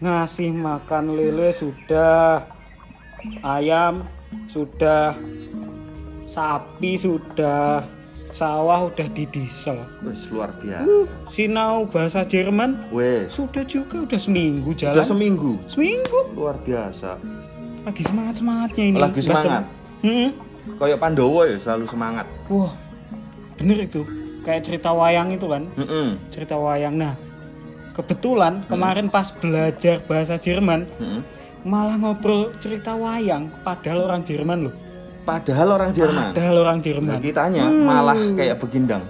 ngasih makan lele sudah, ayam sudah, sapi sudah, sawah udah didiesel. Wes luar biasa. Sinau bahasa Jerman Wes sudah juga, udah seminggu jalan. udah seminggu. Seminggu. Luar biasa. Lagi semangat-semangatnya ini. Lagi semangat. Kayak Pandowo ya selalu semangat. Wah, bener itu. Kayak cerita wayang itu kan. Cerita wayang. Nah, kebetulan kemarin pas belajar bahasa Jerman, malah ngobrol cerita wayang. Padahal orang Jerman loh. Padahal orang Jerman. Nah, kitanya malah kayak begindang.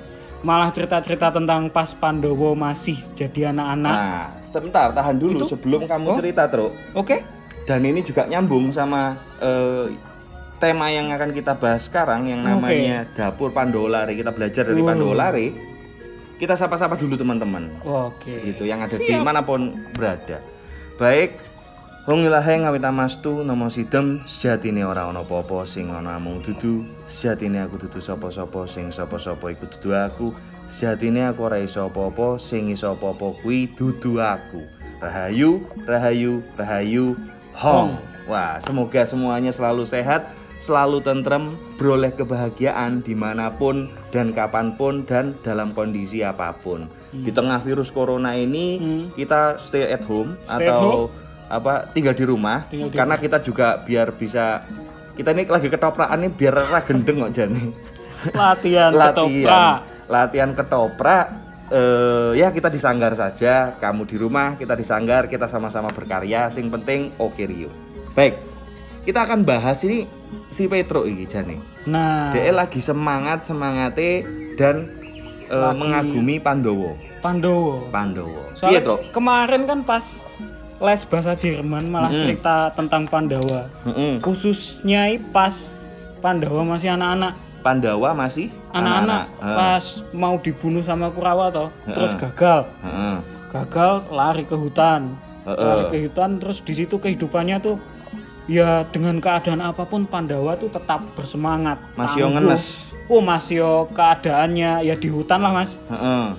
Malah cerita-cerita tentang pas Pandowo masih jadi anak-anak. Nah, sebentar tahan dulu sebelum kamu cerita, Tro. Oke. Dan ini juga nyambung sama tema yang akan kita bahas sekarang yang namanya Dapur Pandowo Lare. Kita belajar dari Pandowo Lare. Kita sapa-sapa dulu teman-teman. Oke. Gitu yang ada di manapun berada. Baik. Wong ilahe ngawitamastu nama sidem sejatine ora ana apa-apa sing ana mung dudu sejatine aku dudu sapa-sapa sing sapa-sapa iku dudu aku sejatine aku ora iso apa-apa sing iso apa-apa kuwi dudu aku. Rahayu rahayu rahayu hong. Wah, semoga semuanya selalu sehat, selalu tentrem, beroleh kebahagiaan dimanapun dan kapanpun dan dalam kondisi apapun. Di tengah virus corona ini kita stay at home tinggal di rumah karena kita juga biar bisa, kita ini lagi ketoprakan nih biar ora gendeng kok jane. Latihan ketoprak. Ya kita disanggar saja, kamu di rumah, kita disanggar, kita sama-sama berkarya, sing penting oke Rio. Baik, kita akan bahas ini si Petro ini jane. Nah, dia lagi semangate dan mengagumi Pandowo. Iya, Tro. Kemarin kan pas les bahasa Jerman malah cerita tentang Pandawa. Khususnya pas Pandawa masih anak-anak. Pandawa masih anak-anak. Pas mau dibunuh sama Kurawa toh, terus gagal. Gagal lari ke hutan. Terus di situ kehidupannya tuh ya dengan keadaan apapun Pandawa tuh tetap bersemangat. Masih ngenes. Masih keadaannya ya di hutan lah, Mas.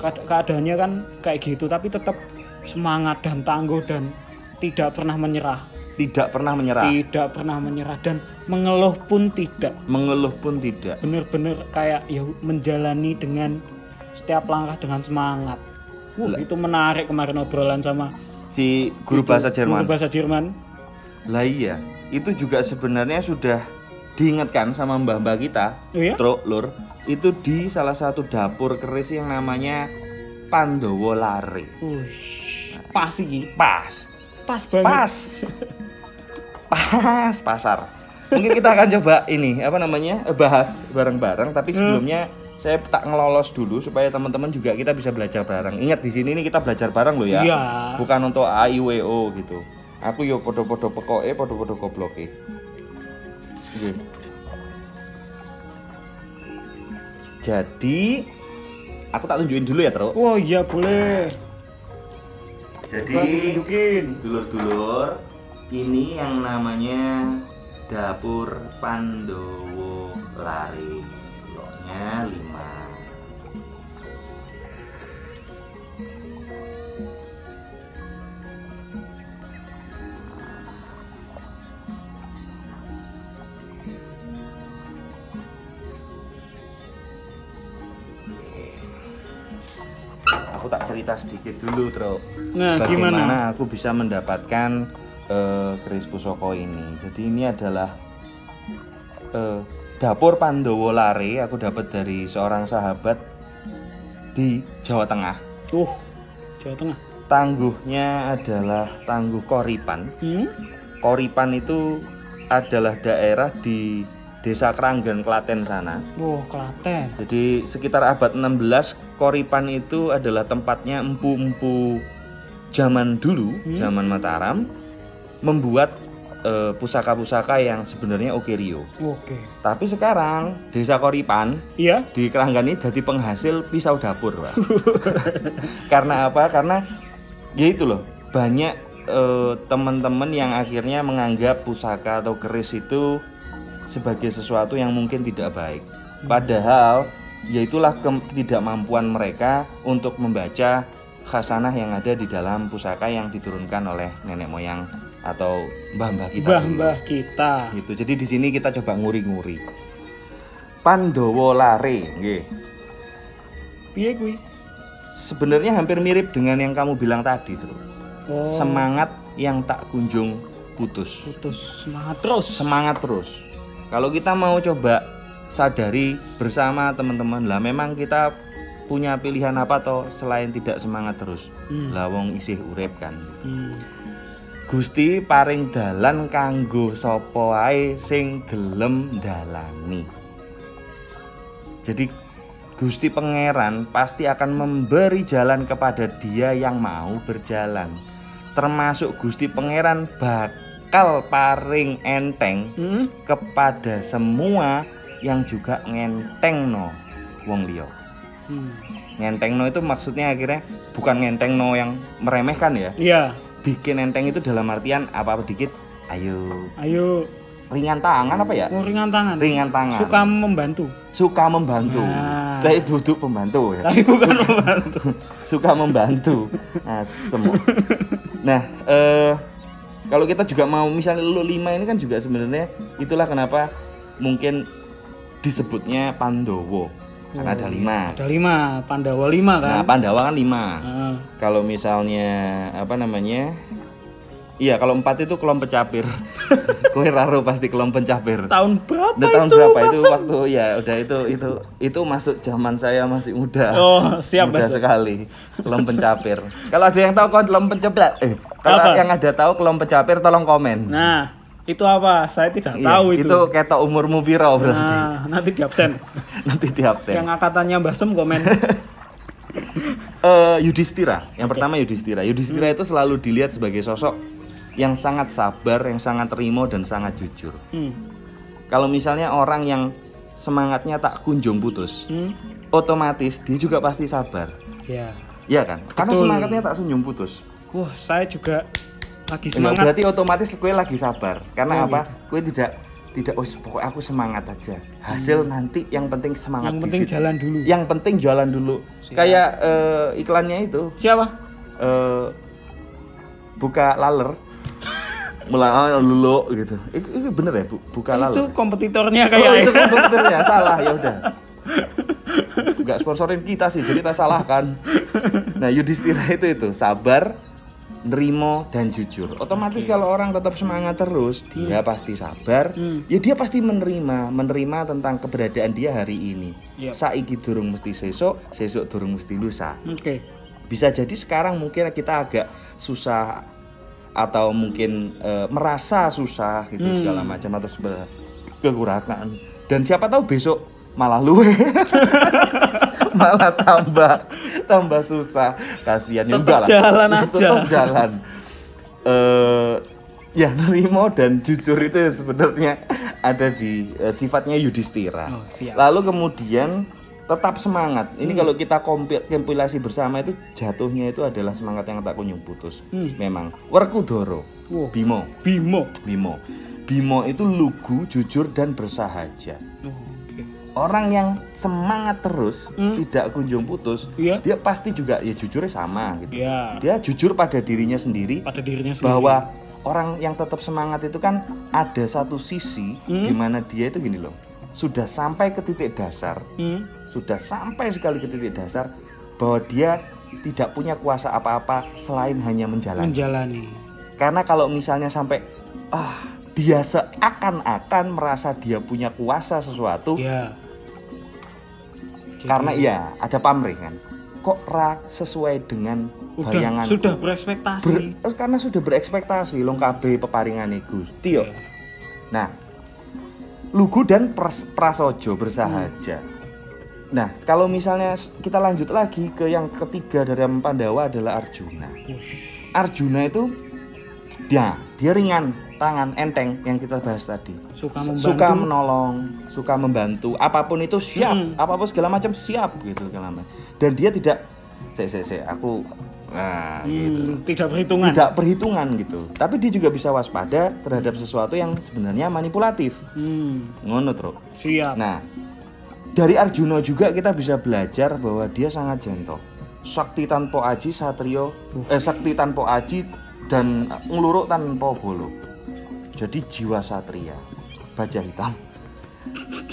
Keadaannya kan kayak gitu tapi tetap semangat dan tangguh dan tidak pernah menyerah dan mengeluh pun tidak. Bener-bener kayak ya menjalani dengan setiap langkah dengan semangat. Itu menarik kemarin obrolan sama si guru bahasa Jerman. Lah iya, itu juga sebenarnya sudah diingatkan sama mbah-mbah kita. Tro, Lur, itu di salah satu dapur keris yang namanya Pandowo Lare. Pas banget. Pas pasar. Mungkin kita akan coba ini bahas bareng-bareng, tapi sebelumnya saya tak ngelolos dulu supaya teman-teman juga kita bisa belajar bareng. Ingat di sini nih kita belajar bareng loh ya. Bukan untuk AIWO gitu. Aku yo podo-podo pekoke, podo-podo gobloke. Nggih. Jadi aku tak tunjukin dulu ya, Tro. Oh iya boleh. Jadi dulur-dulur, ini yang namanya Dapur Pandowo Lare. Lotnya 5. Aku tak cerita sedikit dulu, Tro. Nah, bagaimana aku bisa mendapatkan keris pusaka ini. Jadi ini adalah Dapur Pandowo Lare. Aku dapat dari seorang sahabat di Jawa Tengah. Jawa Tengah. Tangguhnya adalah Tangguh Koripan. Koripan itu adalah daerah di Desa Kranggan, Klaten sana. Klaten. Jadi sekitar abad 16 Koripan itu adalah tempatnya empu-empu zaman dulu, zaman Mataram, membuat pusaka-pusaka yang sebenarnya Rio. Tapi sekarang Desa Koripan di Kranggan ini jadi penghasil pisau dapur, Pak. Karena apa? Karena ya itu loh, banyak teman-teman yang akhirnya menganggap pusaka atau keris itu sebagai sesuatu yang mungkin tidak baik. Padahal yaitulah ketidakmampuan mereka untuk membaca khasanah yang ada di dalam pusaka yang diturunkan oleh nenek moyang atau mbah-mbah kita. Mbah-mbah kita. Gitu. Jadi di sini kita coba nguri-nguri. Pandhawa lare, nggih. Piye kuwi? Sebenarnya hampir mirip dengan yang kamu bilang tadi, Bro. Oh. Semangat yang tak kunjung putus. Putus, semangat terus. Semangat terus. Kalau kita mau coba sadari bersama teman-teman, lah memang kita punya pilihan apa toh selain tidak semangat terus. Lah wong isih urip kan. Gusti paring dalan kanggo sapa wae sing gelem dalani. Jadi Gusti Pangeran pasti akan memberi jalan kepada dia yang mau berjalan. Termasuk Gusti Pangeran bakal paring enteng kepada semua yang juga ngentengno wong liya. Ngentengno itu maksudnya akhirnya bukan ngentengno yang meremehkan ya. Iya. Bikin enteng itu dalam artian apa-apa dikit, ayo. Ringan tangan apa ya? Oh, ringan tangan. Ringan tangan. Suka membantu. Suka membantu. Nah. Tapi duduk pembantu ya. Tapi bukan membantu. Suka membantu. Nah, semua. Nah, kalau kita juga mau misalnya lu 5 ini kan juga sebenarnya itulah kenapa mungkin disebutnya Pandhawa. Karena ada 5. Ada 5, Pandawa 5 kan? Nah, Pandawa kan 5. Kalau misalnya apa namanya? Iya, kalau 4 itu kelom pencapir. Kowe raro pasti kelom pencapir. Tahun berapa Udah tahun itu? berapa itu waktu ya udah itu masuk zaman saya masih muda. Oh, siap muda masuk. sekali. Kelom pencapir. Kalau ada yang tahu kelom pencapir, kalau Apa? yang ada tahu kelom pencapir tolong komen. Nah, itu apa? Saya tidak Iya, tahu itu. Itu ketok umurmu piro berarti. Nah, nanti di absen. Nanti di absen. Yang angkatannya Mbah Sem komen. Yudhistira. Yang pertama Yudhistira. Yudhistira itu selalu dilihat sebagai sosok yang sangat sabar, yang sangat terima dan sangat jujur. Kalau misalnya orang yang semangatnya tak kunjung putus, otomatis dia juga pasti sabar. Ya. Iya kan? Karena Betul. semangatnya tak kunjung putus. Wah, saya juga lagi Enggak, semangat. berarti otomatis kue lagi sabar. Karena Oh, apa? Kue tidak pokoknya aku semangat aja. Hasil nanti yang penting semangat. Yang penting di situ. jalan dulu. Yang penting jalan dulu. Siap. Kayak iklannya itu. Siapa? Buka laler. Mulai lulu gitu. Itu bener ya, buka laler. Itu kompetitornya kayak itu komputernya salah, ya udah. Enggak sponsorin kita sih, jadi kita salahkan. Nah, Yudhistira itu sabar, nerimo dan jujur. Otomatis kalau orang tetap semangat terus, dia pasti sabar. Ya dia pasti menerima tentang keberadaan dia hari ini. Yep. Saiki durung mesti sesuk durung mesti lusa. Oke. Bisa jadi sekarang mungkin kita agak susah atau mungkin merasa susah gitu segala macam atau kekurangan. Dan siapa tahu besok malah luwe. Malah tambah susah. Kasihan ya enggak lah. Jalan aja. Tetap jalan. Ya nerimo dan jujur itu sebenarnya ada di sifatnya Yudhistira. Oh, siap. Lalu kemudian tetap semangat. Ini kalau kita kompilasi bersama itu jatuhnya itu adalah semangat yang tak kunjung putus. Memang. Werkudara. Wow. Bimo itu lugu, jujur dan bersahaja. Oke. Orang yang semangat terus, tidak kunjung putus, Iya. dia pasti juga ya jujurnya sama gitu. Iya. Dia jujur pada dirinya sendiri. Pada dirinya sendiri. Bahwa orang yang tetap semangat itu kan ada satu sisi di mana dia itu gini loh. Sudah sampai ke titik dasar. Sudah sampai sekali ke titik dasar bahwa dia tidak punya kuasa apa-apa selain hanya menjalani. Karena kalau misalnya sampai dia seakan-akan merasa dia punya kuasa sesuatu, ya. Karena iya ada pamrih kan, kok sesuai dengan bayangan. Sudah berekspektasi. Karena sudah berekspektasi, long kabeh peparingane Gusti yo. Nah, lugu dan prasojo bersahaja. Nah, kalau misalnya kita lanjut lagi ke yang ketiga dari Pandawa adalah Arjuna. Arjuna itu dia ringan tangan, enteng yang kita bahas tadi. Suka menolong, suka membantu, apapun itu siap, apapun segala macam siap gitu segala macam. Dan dia tidak aku gitu. Tidak perhitungan gitu. Tapi dia juga bisa waspada terhadap sesuatu yang sebenarnya manipulatif. Ngono, Tro. Siap. Nah, dari Arjuna juga kita bisa belajar bahwa dia sangat gentle. sakti tanpa aji satrio sakti tanpa aji dan ngluruk tanpa bolo. Jadi jiwa satria, baja hitam.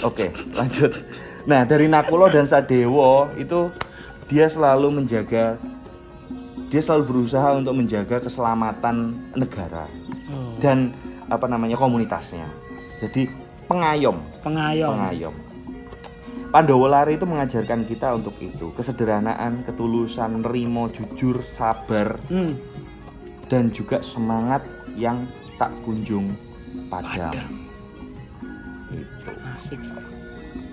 Oke, lanjut. Nah, dari Nakula dan Sadewa itu dia selalu berusaha untuk menjaga keselamatan negara dan komunitasnya. Jadi pengayom. Pandhawa Lare itu mengajarkan kita untuk itu, kesederhanaan, ketulusan, nerimo, jujur, sabar, dan juga semangat yang tak kunjung padam. Itu asik.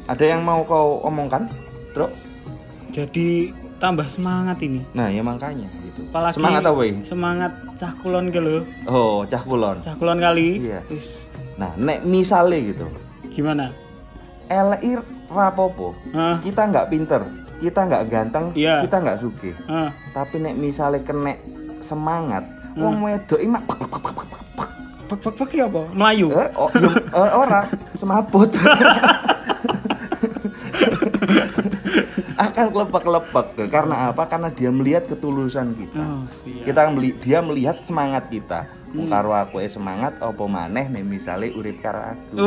Ada yang mau kau omongkan, Truk? Jadi tambah semangat ini. Nah, ya makanya gitu. Apalagi semangat apa ya? Semangat cah kulon ke lho. Oh, cah kulon. Cah kulon kali. Iya. Nah, nek misale gitu. Gimana? Elek rapopo. Kita nggak pinter, kita nggak ganteng, kita nggak sugih. Tapi nek misale kena semangat, wong wedok iki mak pak ya apa? Melayu? Ora, semaput. Akan kelepek-kelepek. Karena apa? Karena dia melihat ketulusan kita. Dia melihat semangat kita. Karo aku semangat apa maneh nek misale urip karo aku.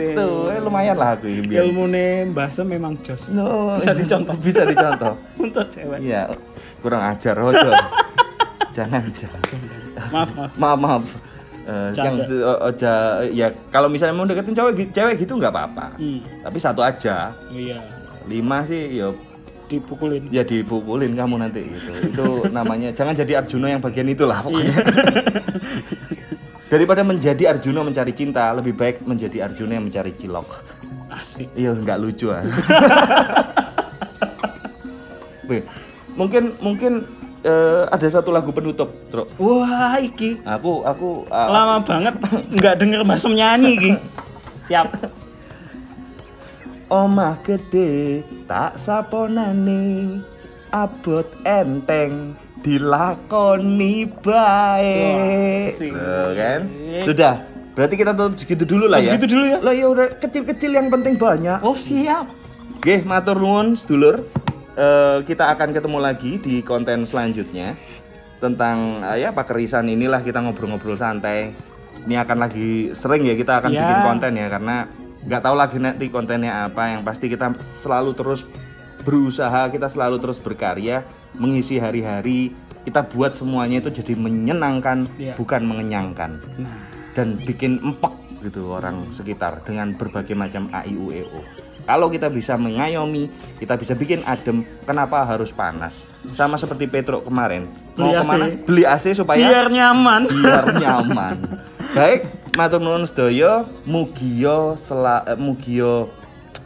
Gitu. Lumayan lah aku iki. Ilmune Mbah Sem memang jos. Bisa dicontoh. Untuk cewek. Iya. Kurang ajar ojo. Jangan. Maaf. Ya kalau misalnya mau deketin cewek gitu nggak apa-apa. Tapi satu aja. Iya. 5 sih ya dipukulin. Ya dipukulin kamu nanti gitu. Itu namanya jangan jadi Arjuna yang bagian itulah pokoknya. Daripada menjadi Arjuna mencari cinta, lebih baik menjadi Arjuna yang mencari cilok. Asik. Iya, nggak lucu ah. Mungkin ada satu lagu penutup, Truk. Wah, iki. Aku lama banget nggak denger Mbah Sem nyanyi iki. Siap. Omah gede tak saponane, abot enteng dilakoni bae. Kan? Sudah. Berarti kita tutup segitu dulu lah ya. Segitu dulu ya. Lah ya udah kecil-kecil yang penting banyak. Oh, siap. Nggih, matur nuwun sedulur. Kita akan ketemu lagi di konten selanjutnya tentang pakerisan inilah, kita ngobrol-ngobrol santai. Ini akan lagi sering ya kita akan bikin konten ya, karena nggak tahu lagi nanti kontennya apa. Yang pasti kita selalu terus berusaha, kita selalu terus berkarya, mengisi hari-hari. Kita buat semuanya itu jadi menyenangkan, bukan mengenyangkan. Dan bikin empek gitu orang sekitar dengan berbagai macam AIUEO. Kalau kita bisa mengayomi, kita bisa bikin adem, kenapa harus panas? Sama seperti Petruk kemarin. Mau kemana? Beli AC supaya biar nyaman. Baik, matur nuwun sedaya, mugiyo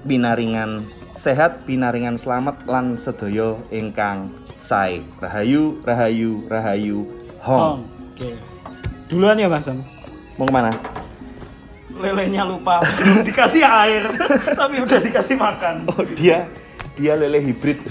pinaringan sehat, pinaringan selamat lan sedaya ingkang sae. Rahayu, rahayu, rahayu. Hong. Oke. Duluan ya, Mas Sam. Mau kemana? Lelenya lupa, belum dikasih air, tapi udah dikasih makan. Oh, dia lele hibrid.